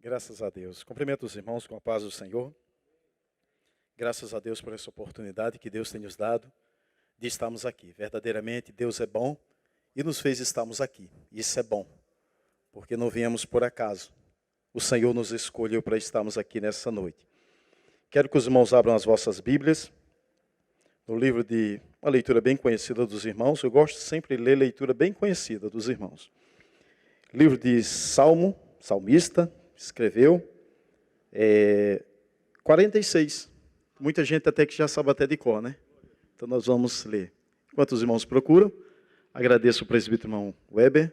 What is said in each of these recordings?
Graças a Deus. Cumprimento os irmãos com a paz do Senhor. Graças a Deus por essa oportunidade que Deus tem nos dado de estarmos aqui. Verdadeiramente, Deus é bom e nos fez estarmos aqui. Isso é bom, porque não viemos por acaso. O Senhor nos escolheu para estarmos aqui nessa noite. Quero que os irmãos abram as vossas Bíblias no livro de uma leitura bem conhecida dos irmãos. Eu gosto sempre de ler leitura bem conhecida dos irmãos. Livro de salmista, escreveu 46. Muita gente até que já sabe até de cor, né? Então nós vamos ler. Enquanto os irmãos procuram, agradeço o presbítero irmão Weber,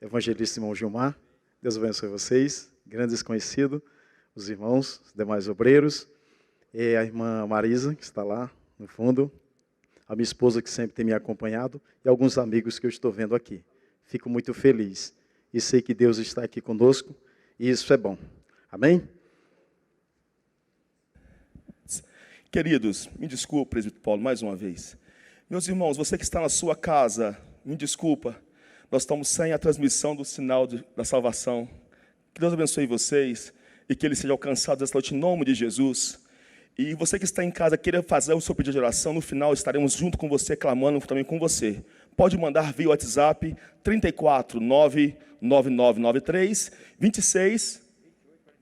evangelista irmão Gilmar. Deus abençoe vocês, grandes conhecidos, os irmãos, os demais obreiros, e a irmã Marisa, que está lá no fundo, a minha esposa que sempre tem me acompanhado, e alguns amigos que eu estou vendo aqui. Fico muito feliz e sei que Deus está aqui conosco, e isso é bom. Amém? Queridos, me desculpe, presbítero Paulo, mais uma vez. Meus irmãos, você que está na sua casa, me desculpa, nós estamos sem a transmissão do sinal da salvação. Que Deus abençoe vocês e que ele seja alcançado essa noite em nome de Jesus. E você que está em casa, queira fazer o seu pedido de oração, no final estaremos junto com você, clamando também com você. Pode mandar via WhatsApp 34 99993 26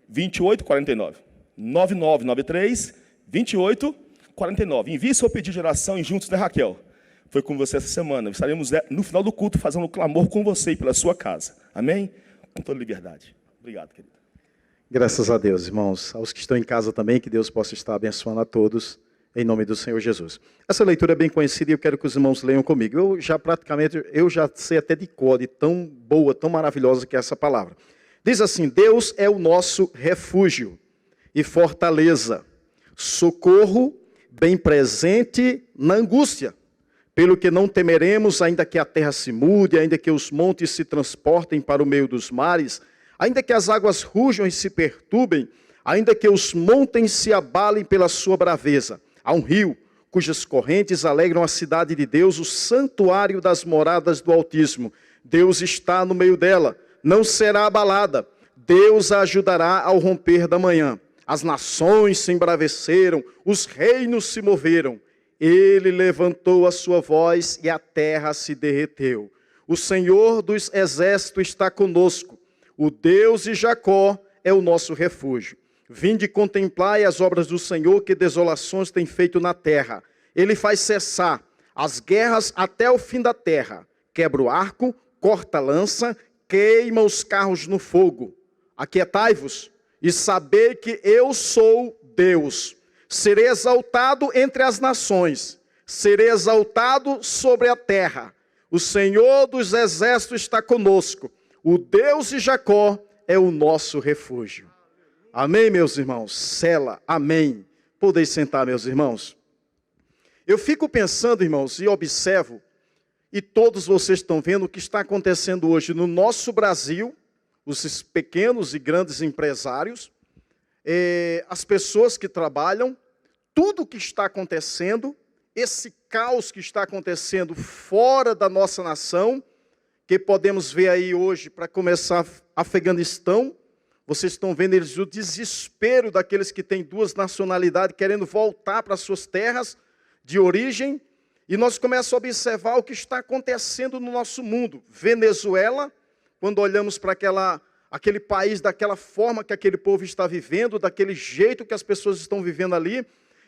28 49. 9993 28 49. Envie seu pedido de oração e juntos, né, Raquel? Foi com você essa semana. Estaremos no final do culto fazendo um clamor com você e pela sua casa. Amém? Com toda liberdade. Obrigado, querido. Graças a Deus, irmãos. Aos que estão em casa também, que Deus possa estar abençoando a todos, em nome do Senhor Jesus. Essa leitura é bem conhecida e eu quero que os irmãos leiam comigo. Eu já sei até de cor, de tão boa, tão maravilhosa que é essa palavra. Diz assim: Deus é o nosso refúgio e fortaleza, socorro bem presente na angústia. Pelo que não temeremos, ainda que a terra se mude, ainda que os montes se transportem para o meio dos mares, ainda que as águas rujam e se perturbem, ainda que os montes se abalem pela sua braveza. Há um rio cujas correntes alegram a cidade de Deus, o santuário das moradas do Altíssimo. Deus está no meio dela, não será abalada. Deus a ajudará ao romper da manhã. As nações se embraveceram, os reinos se moveram. Ele levantou a sua voz e a terra se derreteu. O Senhor dos exércitos está conosco. O Deus de Jacó é o nosso refúgio. Vinde contemplai as obras do Senhor, que desolações tem feito na terra. Ele faz cessar as guerras até o fim da terra. Quebra o arco, corta a lança, queima os carros no fogo. Aquietai-vos e sabei que eu sou Deus. Serei exaltado entre as nações, serei exaltado sobre a terra. O Senhor dos exércitos está conosco. O Deus de Jacó é o nosso refúgio. Amém, meus irmãos? Sela, amém. Podeis sentar, meus irmãos. Eu fico pensando, irmãos, e observo, e todos vocês estão vendo o que está acontecendo hoje no nosso Brasil, os pequenos e grandes empresários, as pessoas que trabalham, tudo o que está acontecendo, esse caos que está acontecendo fora da nossa nação, que podemos ver aí hoje, para começar, Afeganistão. Vocês estão vendo eles, o desespero daqueles que têm duas nacionalidades, querendo voltar para suas terras de origem. E nós começamos a observar o que está acontecendo no nosso mundo. Venezuela, quando olhamos para aquele país, daquela forma que aquele povo está vivendo, daquele jeito que as pessoas estão vivendo ali,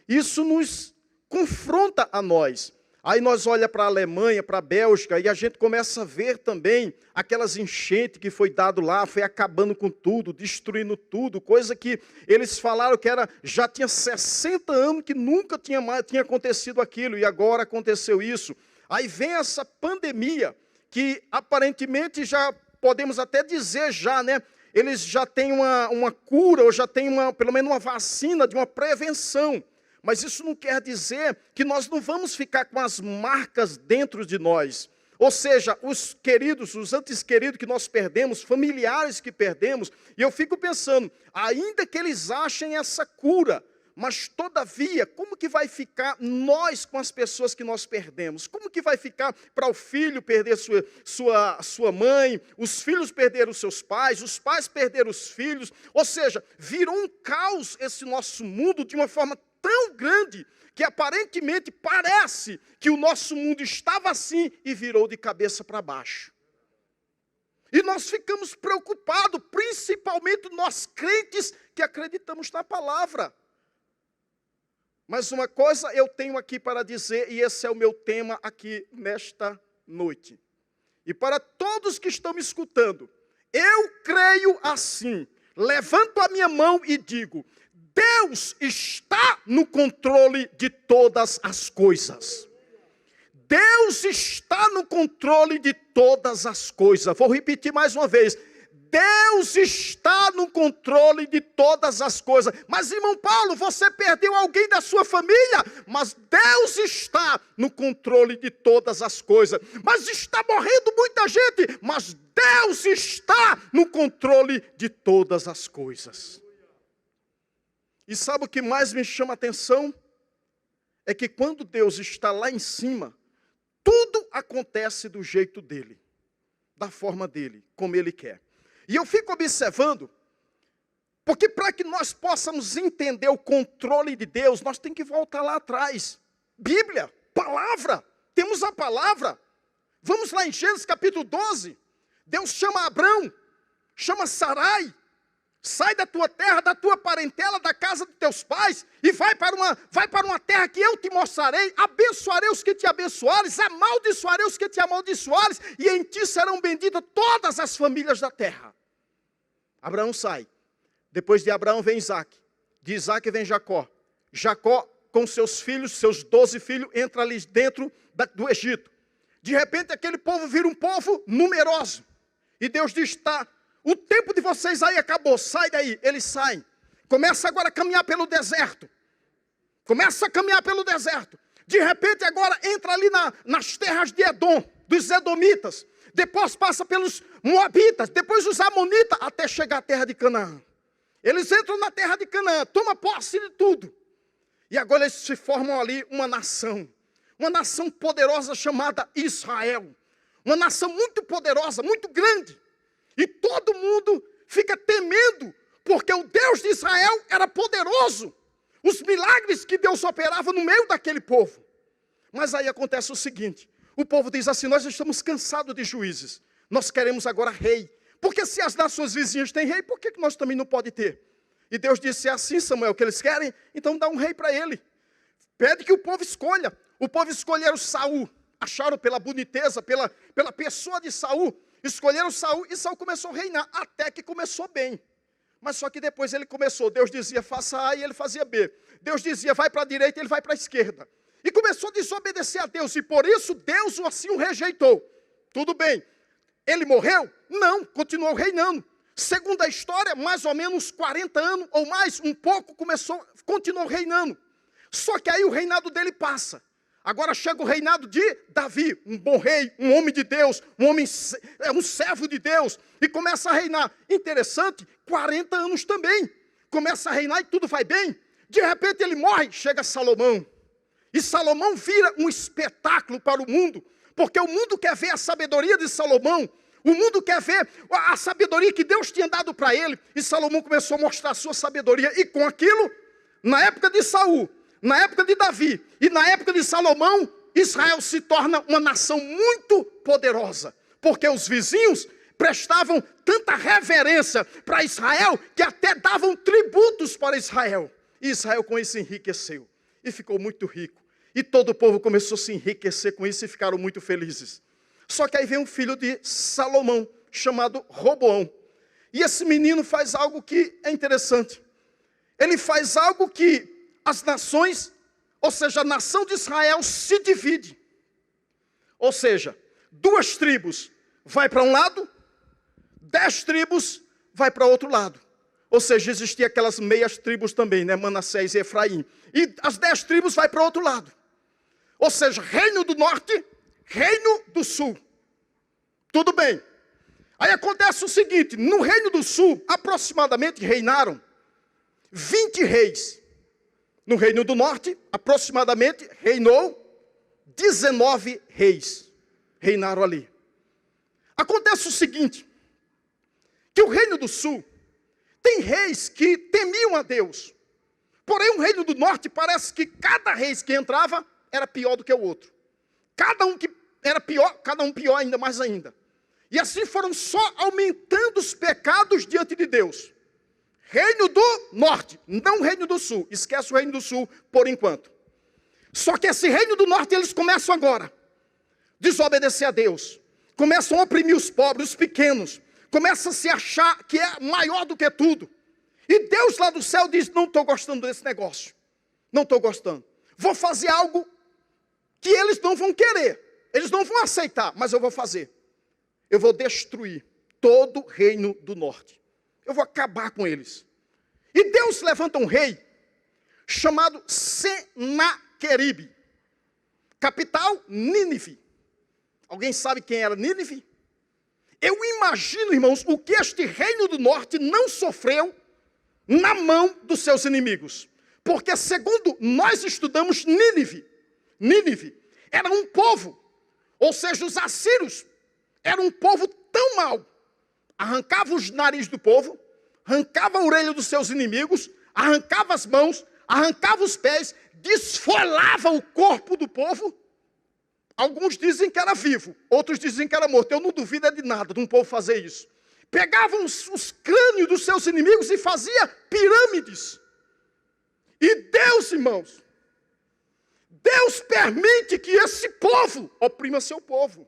isso nos confronta a nós. Aí nós olhamos para a Alemanha, para a Bélgica, e a gente começa a ver também aquelas enchentes que foi dado lá, foi acabando com tudo, destruindo tudo, coisa que eles falaram que já tinha 60 anos que nunca tinha acontecido aquilo, e agora aconteceu isso. Aí vem essa pandemia, que aparentemente já podemos até dizer né? Eles já têm uma cura, ou já têm pelo menos uma vacina de uma prevenção. Mas isso não quer dizer que nós não vamos ficar com as marcas dentro de nós. Ou seja, os queridos, os antes queridos que nós perdemos, familiares que perdemos. E eu fico pensando, ainda que eles achem essa cura, Mas, todavia, como que vai ficar nós com as pessoas que nós perdemos? Como que vai ficar para o filho perder sua mãe, os filhos perderam os seus pais, os pais perderam os filhos? Ou seja, virou um caos esse nosso mundo de uma forma tão grande que aparentemente parece que o nosso mundo estava assim e virou de cabeça para baixo. E nós ficamos preocupados, principalmente nós crentes que acreditamos na palavra. Mas uma coisa eu tenho aqui para dizer, e esse é o meu tema aqui nesta noite. E para todos que estão me escutando, eu creio assim, levanto a minha mão e digo: Deus está no controle de todas as coisas. Deus está no controle de todas as coisas. Vou repetir mais uma vez. Deus está no controle de todas as coisas. Mas, irmão Paulo, você perdeu alguém da sua família? Mas Deus está no controle de todas as coisas. Mas está morrendo muita gente? Mas Deus está no controle de todas as coisas. E sabe o que mais me chama a atenção? É que quando Deus está lá em cima, tudo acontece do jeito dele, da forma dele, como ele quer. E eu fico observando, porque para que nós possamos entender o controle de Deus, nós temos que voltar lá atrás. Bíblia, palavra, temos a palavra. Vamos lá em Gênesis capítulo 12. Deus chama Abrão, chama Sarai. Sai da tua terra, da tua parentela, da casa dos teus pais, e vai para uma terra que eu te mostrarei. Abençoarei os que te abençoares, amaldiçoarei os que te amaldiçoares, e em ti serão benditas todas as famílias da terra. Abraão sai. Depois de Abraão vem Isaac. De Isaac vem Jacó. Jacó, com seus filhos, seus 12 filhos, entra ali dentro do Egito. De repente aquele povo vira um povo numeroso. E Deus diz: tá, o tempo de vocês aí acabou, sai daí. Eles saem. Começa agora a caminhar pelo deserto. Começa a caminhar pelo deserto. De repente agora entra ali nas terras de Edom, dos Edomitas. Depois passa pelos Moabitas, depois os Amonitas, até chegar à terra de Canaã. Eles entram na terra de Canaã, tomam posse de tudo. E agora eles se formam ali uma nação poderosa chamada Israel. Uma nação muito poderosa, muito grande. E todo mundo fica temendo, porque o Deus de Israel era poderoso. Os milagres que Deus operava no meio daquele povo. Mas aí acontece o seguinte: o povo diz assim: nós estamos cansados de juízes, nós queremos agora rei. Porque se as nações vizinhas têm rei, por que nós também não podemos ter? E Deus disse: é assim, Samuel, que eles querem? Então dá um rei para ele. Pede que o povo escolha. O povo escolheram Saul. Acharam pela boniteza, pela pessoa de Saul. Escolheram Saul e Saul começou a reinar, até que começou bem. Mas só que depois ele começou, Deus dizia faça A e ele fazia B. Deus dizia vai para a direita e ele vai para a esquerda. E começou a desobedecer a Deus, e por isso Deus assim o rejeitou. Tudo bem, ele morreu? Não, continuou reinando. Segundo a história, mais ou menos 40 anos ou mais, um pouco, continuou reinando. Só que aí o reinado dele passa. Agora chega o reinado de Davi, um bom rei, um homem de Deus, um servo de Deus, e começa a reinar. Interessante, 40 anos também. Começa a reinar e tudo vai bem. De repente ele morre, chega Salomão. E Salomão vira um espetáculo para o mundo, porque o mundo quer ver a sabedoria de Salomão. O mundo quer ver a sabedoria que Deus tinha dado para ele. E Salomão começou a mostrar a sua sabedoria. E com aquilo, na época de Saul, na época de Davi e na época de Salomão, Israel se torna uma nação muito poderosa. Porque os vizinhos prestavam tanta reverência para Israel que até davam tributos para Israel. E Israel com isso enriqueceu. E ficou muito rico. E todo o povo começou a se enriquecer com isso e ficaram muito felizes. Só que aí vem um filho de Salomão, chamado Roboão. E esse menino faz algo que é interessante. Ele faz algo que as nações, ou seja, a nação de Israel se divide. Ou seja, 2 tribos vai para um lado, 10 tribos vai para outro lado. Ou seja, existiam aquelas meias tribos também, né? Manassés e Efraim. E as 10 tribos vai para outro lado. Ou seja, reino do norte, reino do sul. Tudo bem. Aí acontece o seguinte, no reino do sul, aproximadamente reinaram 20 reis. No Reino do Norte, aproximadamente, reinou 19 reis. Reinaram ali. Acontece o seguinte, que o Reino do Sul tem reis que temiam a Deus. Porém, o Reino do Norte parece que cada rei que entrava era pior do que o outro. Cada um que era pior, cada um pior ainda mais ainda. E assim foram só aumentando os pecados diante de Deus. Reino do Norte, não Reino do Sul. Esquece o Reino do Sul por enquanto. Só que esse Reino do Norte, eles começam agora a desobedecer a Deus. Começam a oprimir os pobres, os pequenos. Começam a se achar que é maior do que tudo. E Deus lá do céu diz, não estou gostando desse negócio. Não estou gostando. Vou fazer algo que eles não vão querer. Eles não vão aceitar, mas eu vou fazer. Eu vou destruir todo o Reino do Norte. Eu vou acabar com eles. E Deus levanta um rei chamado Senaqueribe. Capital, Nínive. Alguém sabe quem era Nínive? Eu imagino, irmãos, o que este Reino do Norte não sofreu na mão dos seus inimigos. Porque segundo nós estudamos Nínive era um povo, ou seja, os assírios eram um povo tão mau. Arrancava os narizes do povo, arrancava a orelha dos seus inimigos, arrancava as mãos, arrancava os pés, desfolava o corpo do povo. Alguns dizem que era vivo, outros dizem que era morto. Eu não duvido de nada de um povo fazer isso. Pegavam os crânios dos seus inimigos e fazia pirâmides. E Deus, irmãos, Deus permite que esse povo oprima seu povo.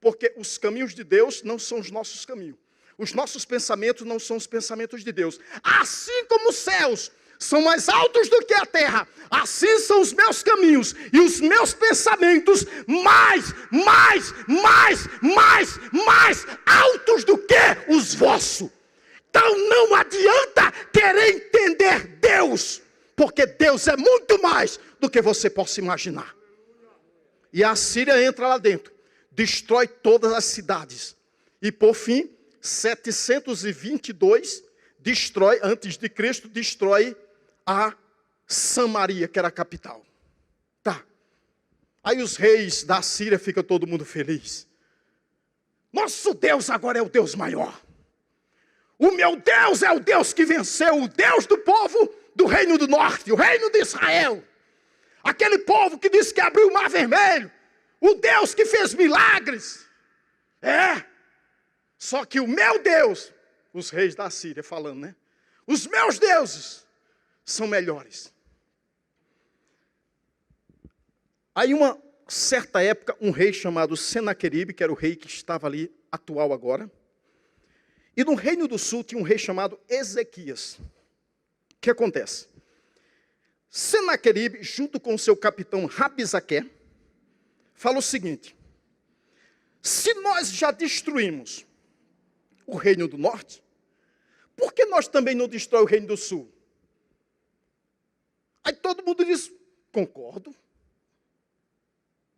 Porque os caminhos de Deus não são os nossos caminhos. Os nossos pensamentos não são os pensamentos de Deus. Assim como os céus são mais altos do que a terra, assim são os meus caminhos e os meus pensamentos mais altos do que os vossos. Então não adianta querer entender Deus, porque Deus é muito mais do que você possa imaginar. E a Síria entra lá dentro, destrói todas as cidades. E por fim, 722, destrói, antes de Cristo, destrói a Samaria, que era a capital. Tá. Aí os reis da Síria ficam todo mundo feliz. Nosso Deus agora é o Deus maior. O meu Deus é o Deus que venceu, o Deus do povo do Reino do Norte, o Reino de Israel. Aquele povo que disse que abriu o Mar Vermelho. O Deus que fez milagres. Só que o meu Deus, os reis da Síria falando, né? Os meus deuses são melhores. Aí uma certa época, um rei chamado Senaqueribe, que era o rei que estava ali, atual agora. E no Reino do Sul tinha um rei chamado Ezequias. O que acontece? Senaqueribe, junto com o seu capitão Rabizaque, fala o seguinte: se nós já destruímos o Reino do Norte, por que nós também não destruímos o Reino do Sul? Aí todo mundo diz, concordo.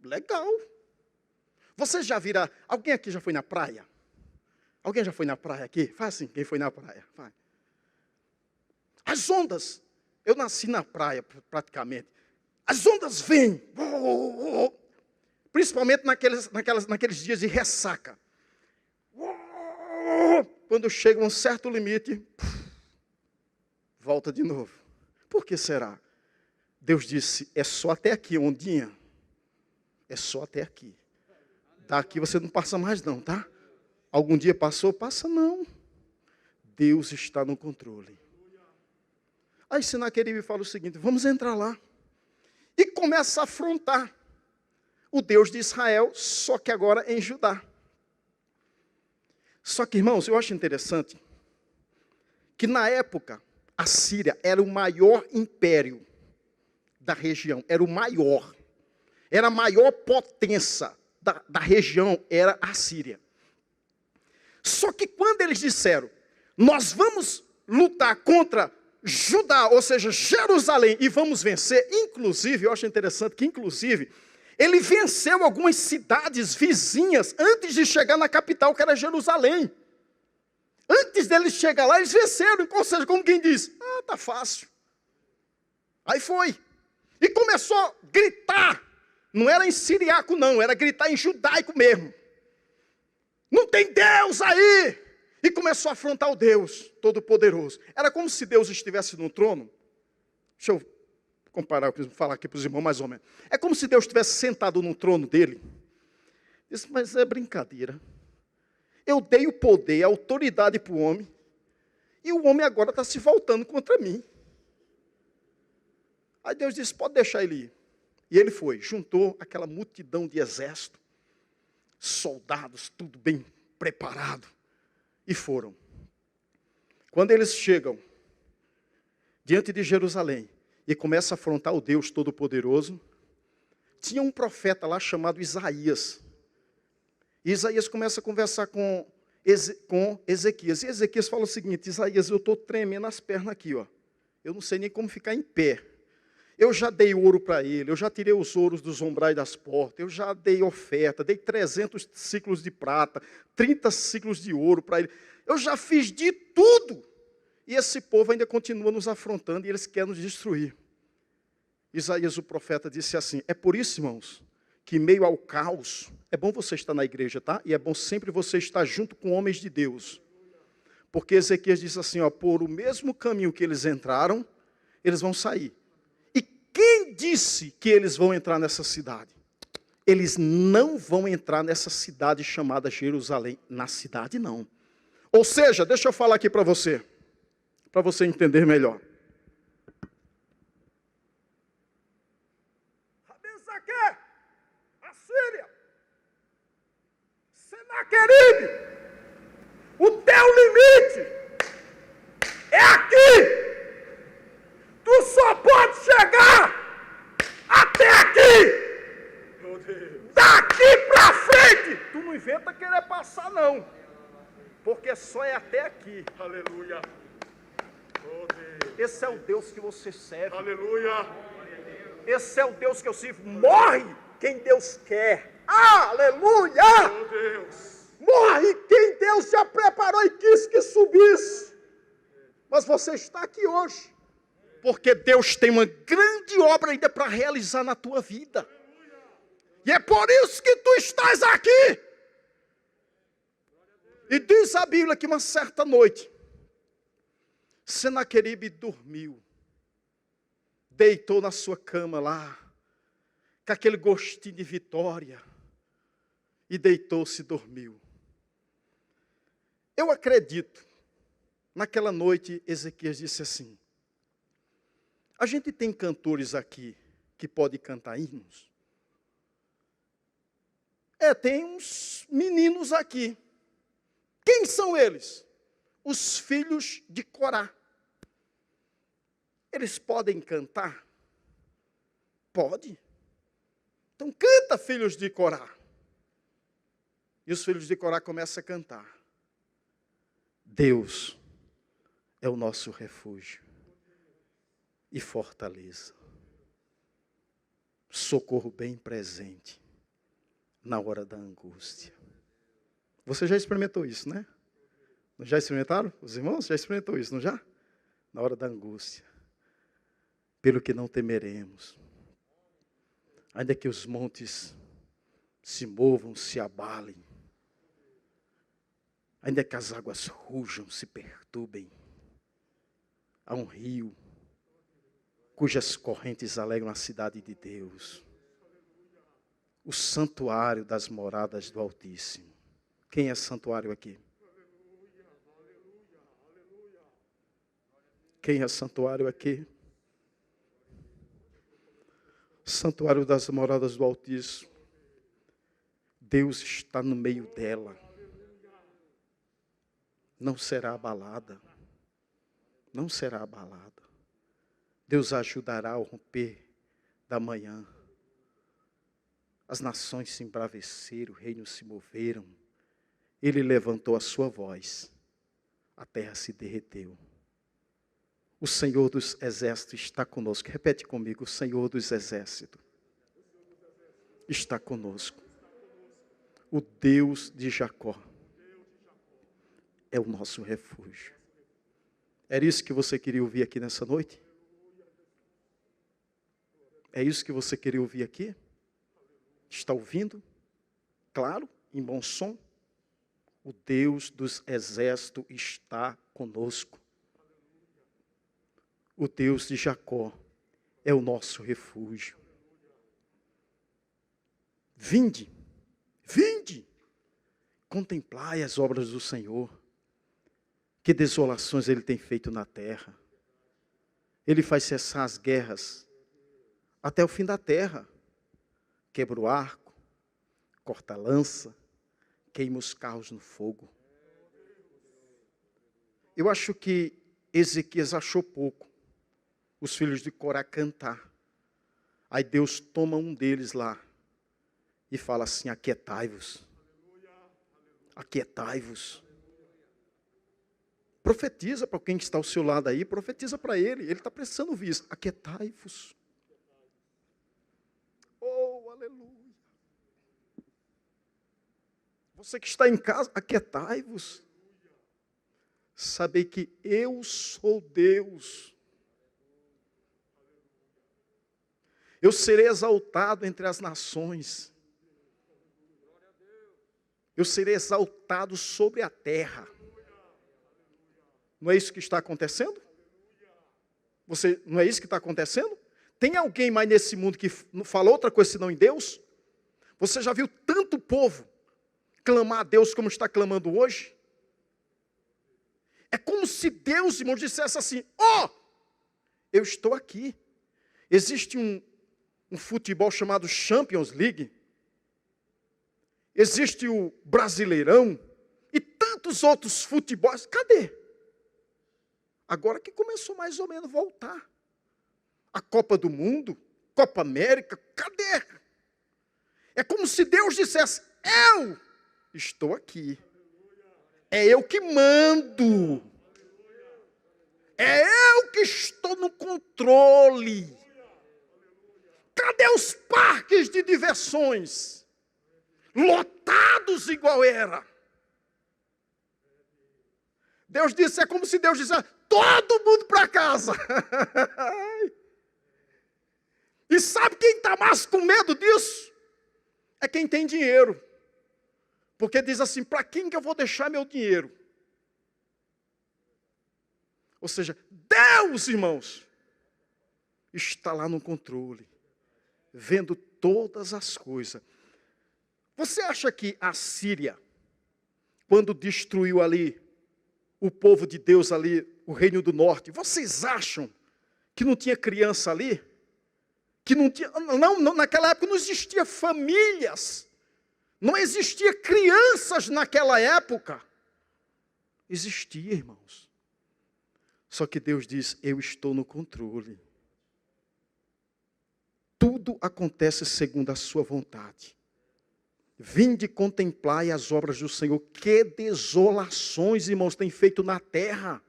Legal. Você já viram, alguém aqui já foi na praia? Alguém já foi na praia aqui? Faz assim, quem foi na praia? Vai. As ondas, eu nasci na praia praticamente. As ondas vêm, principalmente naqueles dias de ressaca. Quando chega a um certo limite, volta de novo. Por que será? Deus disse, é só até aqui, ondinha. É só até aqui. Daqui você não passa mais não, tá? Algum dia passou? Passa não. Deus está no controle. Aí Senaqueribe fala o seguinte, vamos entrar lá. E começa a afrontar o Deus de Israel, só que agora em Judá. Só que, irmãos, eu acho interessante que na época a Síria era o maior império da região, era o maior. Era a maior potência da região, era a Síria. Só que quando eles disseram, nós vamos lutar contra Judá, ou seja, Jerusalém, e vamos vencer, inclusive, eu acho interessante que inclusive, ele venceu algumas cidades vizinhas antes de chegar na capital, que era Jerusalém. Antes deles chegar lá, eles venceram, ou seja, como quem diz, tá fácil. Aí foi. E começou a gritar. Não era em siriaco, não. Era gritar em judaico mesmo. Não tem Deus aí. E começou a afrontar o Deus Todo-Poderoso. Era como se Deus estivesse no trono. Deixa eu comparar, falar aqui para os irmãos mais ou menos. É como se Deus estivesse sentado no trono dele. Disse, mas é brincadeira. Eu dei o poder, a autoridade para o homem. E o homem agora está se voltando contra mim. Aí Deus disse, pode deixar ele ir. E ele foi, juntou aquela multidão de exército, soldados, tudo bem preparado, e foram. Quando eles chegam diante de Jerusalém e começam a afrontar o Deus Todo-Poderoso, tinha um profeta lá chamado Isaías. E Isaías começa a conversar com Ezequias. E Ezequias fala o seguinte, Isaías, eu estou tremendo as pernas aqui, ó. Eu não sei nem como ficar em pé. Eu já dei ouro para ele, eu já tirei os ouros dos umbrais das portas, eu já dei oferta, dei 300 ciclos de prata, 30 ciclos de ouro para ele. Eu já fiz de tudo. E esse povo ainda continua nos afrontando e eles querem nos destruir. Isaías, o profeta, disse assim, é por isso, irmãos, que em meio ao caos, é bom você estar na igreja, tá? E é bom sempre você estar junto com homens de Deus. Porque Ezequias disse assim, ó, por o mesmo caminho que eles entraram, eles vão sair. Quem disse que eles vão entrar nessa cidade? Eles não vão entrar nessa cidade chamada Jerusalém. Na cidade, não. Ou seja, deixa eu falar aqui para você entender melhor. Rabensaque, Assíria, Senaqueribe, o teu limite é aqui. Tu só pode chegar até aqui. Meu Deus. Daqui para frente. Tu não inventa querer passar, não. Porque só é até aqui. Aleluia. Oh, Deus. Esse é o Deus que você serve. Aleluia. Esse é o Deus que eu sirvo. Morre quem Deus quer. Aleluia. Oh, Deus. Morre quem Deus já preparou e quis que subisse. Mas você está aqui hoje. Porque Deus tem uma grande obra ainda para realizar na tua vida. E é por isso que tu estás aqui. E diz a Bíblia que uma certa noite, Senaqueribe dormiu. Deitou na sua cama lá, com aquele gostinho de vitória. E deitou-se e dormiu. Eu acredito, naquela noite, Ezequias disse assim, a gente tem cantores aqui que podem cantar hinos? Tem uns meninos aqui. Quem são eles? Os filhos de Corá. Eles podem cantar? Pode. Então canta, filhos de Corá. E os filhos de Corá começam a cantar. Deus é o nosso refúgio e fortaleza, socorro bem presente na hora da angústia. Você já experimentou isso, né? Não já experimentaram? Os irmãos já experimentou isso, não já? Na hora da angústia. Pelo que não temeremos. Ainda que os montes se movam, se abalem. Ainda que as águas rujam, se perturbem. Há um rio cujas correntes alegram a cidade de Deus. O santuário das moradas do Altíssimo. Quem é santuário aqui? Quem é santuário aqui? Santuário das moradas do Altíssimo. Deus está no meio dela. Não será abalada. Não será abalada. Deus ajudará ao romper da manhã. As nações se embraveceram, reinos se moveram. Ele levantou a sua voz. A terra se derreteu. O Senhor dos exércitos está conosco. Repete comigo, o Senhor dos exércitos está conosco. O Deus de Jacó é o nosso refúgio. Era isso que você queria ouvir aqui nessa noite? É isso que você queria ouvir aqui? Está ouvindo? Claro, em bom som. O Deus dos exércitos está conosco. O Deus de Jacó é o nosso refúgio. Vinde, vinde, contemplai as obras do Senhor. Que desolações Ele tem feito na terra. Ele faz cessar as guerras até o fim da terra. Quebra o arco, corta a lança, queima os carros no fogo. Eu acho que Ezequias achou pouco os filhos de Corá cantar. Aí Deus toma um deles lá e fala assim: aquietai-vos. Aquietai-vos. Profetiza para quem está ao seu lado aí, profetiza para ele. Ele está precisando ouvir isso. Aquietai-vos. Oh, aleluia. Você que está em casa, aquietai-vos. Sabei que eu sou Deus. Eu serei exaltado entre as nações. Eu serei exaltado sobre a terra. Não é isso que está acontecendo? Não é isso que está acontecendo? Tem alguém mais nesse mundo que não fala outra coisa senão em Deus? Você já viu tanto povo clamar a Deus como está clamando hoje? É como se Deus, irmãos, dissesse assim: ó, eu estou aqui. Existe um futebol chamado Champions League. Existe o Brasileirão. E tantos outros futebols. Cadê? Agora que começou mais ou menos a voltar. A Copa do Mundo, Copa América, cadê? É como se Deus dissesse: eu estou aqui. É eu que mando. É eu que estou no controle. Cadê os parques de diversões? Lotados igual era. Deus disse, é como se Deus dissesse: todo mundo para casa. E sabe quem está mais com medo disso? É quem tem dinheiro. Porque diz assim: para quem que eu vou deixar meu dinheiro? Ou seja, Deus, irmãos, está lá no controle, vendo todas as coisas. Você acha que a Síria, quando destruiu ali o povo de Deus ali, o reino do norte, vocês acham que não tinha criança ali? Que não tinha, não, naquela época não existia famílias, não existia crianças naquela época. Existia, irmãos. Só que Deus diz: eu estou no controle. Tudo acontece segundo a sua vontade. Vinde contemplai as obras do Senhor. Que desolações, irmãos, tem feito na terra.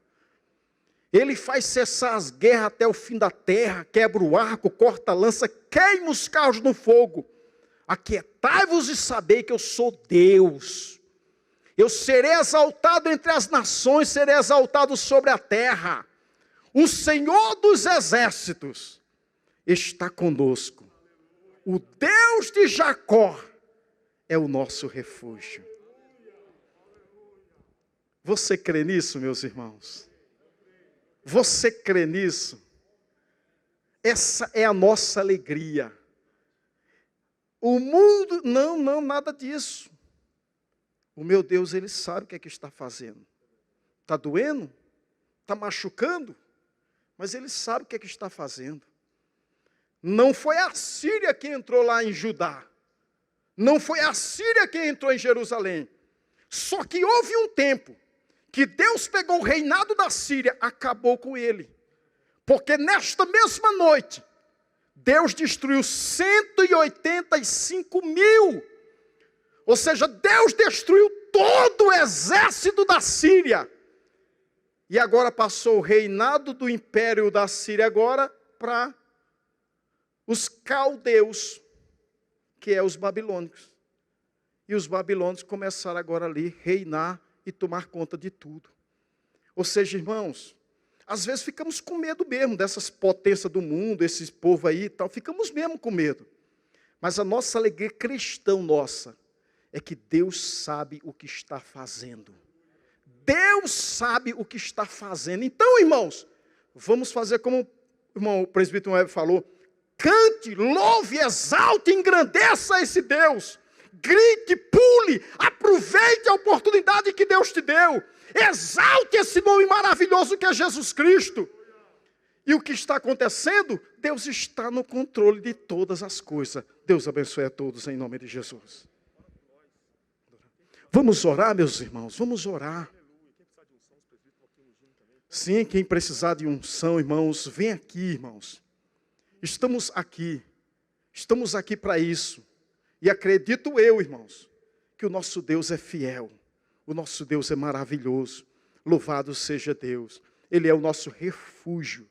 Ele faz cessar as guerras até o fim da terra, quebra o arco, corta a lança, queima os carros no fogo. Aquietai-vos e sabei que eu sou Deus. Eu serei exaltado entre as nações, serei exaltado sobre a terra. O Senhor dos exércitos está conosco. O Deus de Jacó é o nosso refúgio. Você crê nisso, meus irmãos? Você crê nisso? Essa é a nossa alegria. O mundo, não, nada disso. O meu Deus, Ele sabe o que é que está fazendo. Está doendo? Está machucando? Mas Ele sabe o que é que está fazendo. Não foi a Síria que entrou lá em Judá. Não foi a Síria que entrou em Jerusalém. Só que houve um tempo que Deus pegou o reinado da Síria, acabou com ele. Porque nesta mesma noite, Deus destruiu 185.000. Ou seja, Deus destruiu todo o exército da Síria. E agora passou o reinado do império da Síria agora para os caldeus, que é os babilônicos. E os babilônicos começaram agora ali a reinar e tomar conta de tudo. Ou seja, irmãos, às vezes ficamos com medo mesmo dessas potências do mundo, esses povo aí e tal, ficamos mesmo com medo. Mas a nossa alegria cristã nossa é que Deus sabe o que está fazendo. Deus sabe o que está fazendo. Então, irmãos, vamos fazer como o presbítero Web falou, cante, louve, exalte, engrandeça esse Deus. Grite, pule, aproveite a oportunidade que Deus te deu. Exalte esse nome maravilhoso que é Jesus Cristo. E o que está acontecendo? Deus está no controle de todas as coisas. Deus abençoe a todos em nome de Jesus. Vamos orar, meus irmãos, vamos orar. Sim, quem precisar de unção, irmãos, vem aqui, irmãos. Estamos aqui para isso. E acredito eu, irmãos, que o nosso Deus é fiel. O nosso Deus é maravilhoso. Louvado seja Deus. Ele é o nosso refúgio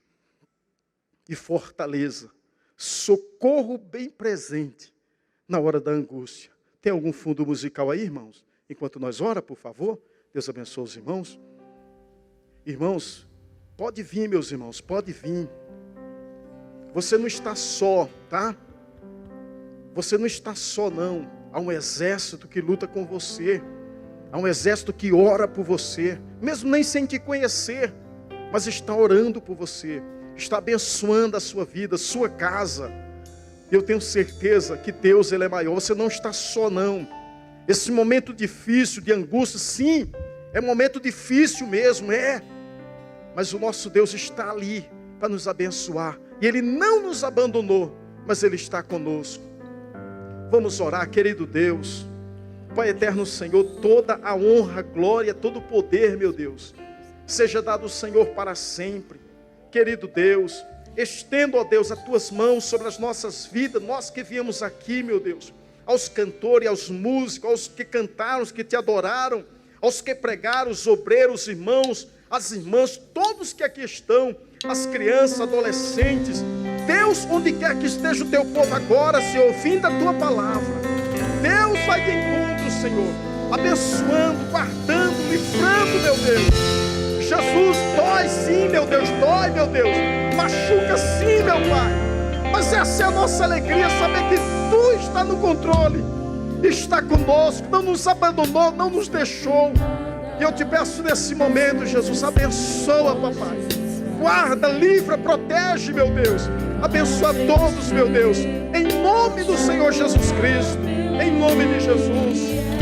e fortaleza. Socorro bem presente na hora da angústia. Tem algum fundo musical aí, irmãos? Enquanto nós oramos, por favor. Deus abençoe os irmãos. Irmãos, pode vir, meus irmãos, pode vir. Você não está só, tá? Você não está só, não. Há um exército que luta com você. Há um exército que ora por você, mesmo nem sem te conhecer, mas está orando por você, está abençoando a sua vida, a sua casa. Eu tenho certeza que Deus, Ele é maior. Você não está só, não. Esse momento difícil, de angústia, sim, é um momento difícil mesmo, é. Mas o nosso Deus está ali para nos abençoar. E Ele não nos abandonou, mas Ele está conosco. Vamos orar, querido Deus. Pai eterno Senhor, toda a honra, glória, todo o poder, meu Deus, seja dado ao Senhor para sempre. Querido Deus, estendo, ó Deus, as Tuas mãos sobre as nossas vidas, nós que viemos aqui, meu Deus, aos cantores, aos músicos, aos que cantaram, aos que Te adoraram, aos que pregaram, os obreiros, os irmãos, as irmãs, todos que aqui estão, as crianças, adolescentes. Deus, onde quer que esteja o Teu povo agora, se ouvindo a Tua palavra, Deus vai de encontro, Senhor, abençoando, guardando, livrando, meu Deus. Jesus, dói sim, meu Deus, dói, meu Deus, machuca sim, meu Pai, mas essa é a nossa alegria, saber que Tu está no controle, está conosco, não nos abandonou, não nos deixou. E eu te peço nesse momento, Jesus, abençoa, papai, guarda, livra, protege, meu Deus, abençoa todos, meu Deus, em nome do Senhor Jesus Cristo, em nome de Jesus.